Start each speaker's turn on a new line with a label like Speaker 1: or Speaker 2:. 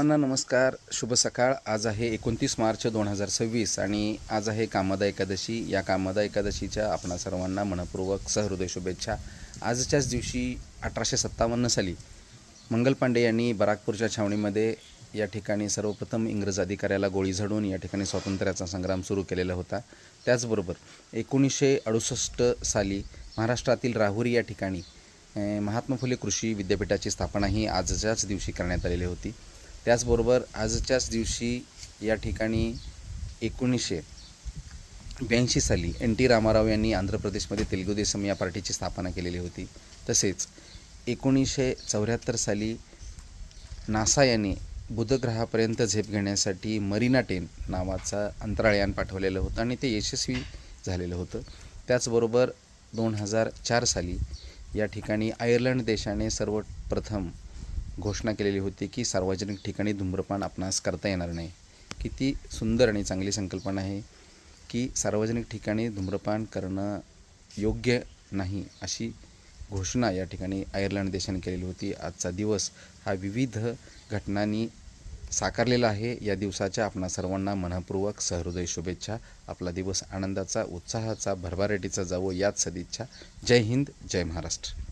Speaker 1: सर्वांना नमस्कार, शुभ सकाळ। आज आहे 29 मार्च 2026 आणि आज आहे कामदा एकादशी। या कामदा एकादशीच्या आपणा सर्वांना मनपूर्वक सहृदय शुभेच्छा। आजच्याच दिवशी 1857 साली मंगल पांडे यांनी बराकपूरच्या छावणीमध्ये या ठिकाणी सर्वप्रथम इंग्रज अधिकाऱ्याला गोळी झाडून या ठिकाणी स्वातंत्र्याचा संग्राम सुरू केलेला होता। त्याचबरोबर 1968 साली महाराष्ट्रातील राहुरी या ठिकाणी महात्मा फुले कृषी विद्यापीठाची स्थापना ही आजच्याच दिवशी करण्यात आलेली होती। त्याचबरोबर आजच्याच दिवशी या ठिकाणी 1982 साली NT रामाराव यांनी आंध्र प्रदेशमध्ये तेलुगू देसम या पार्टीची स्थापना केलेली होती। तसेच 1974 साली नासा यांनी बुधग्रहापर्यंत झेप घेण्यासाठी मरीना 10 नावाचा अंतराळयान पाठवलेलं होतं आणि ते यशस्वी झालेलं होतं। त्याचबरोबर 2004 साली या ठिकाणी आयर्लंड देशाने सर्वप्रथम घोषणा केलेली होती की सार्वजनिक ठिकाणी धूम्रपान आपणास करता येणार नाही। किती सुंदर आणि चांगली संकल्पना आहे की सार्वजनिक ठिकाणी धूम्रपान करणं योग्य नाही अशी घोषणा या ठिकाणी आयर्लंड देशाने केलेली होती। आजचा दिवस हा विविध घटनांनी साकारलेला आहे। या दिवसाच्या आपणा सर्वांना मनपूर्वक सहृदय शुभेच्छा। आपला दिवस आनंदाचा, उत्साहाचा, भरभराटीचा जावो याच सदिच्छा। जय हिंद, जय महाराष्ट्र।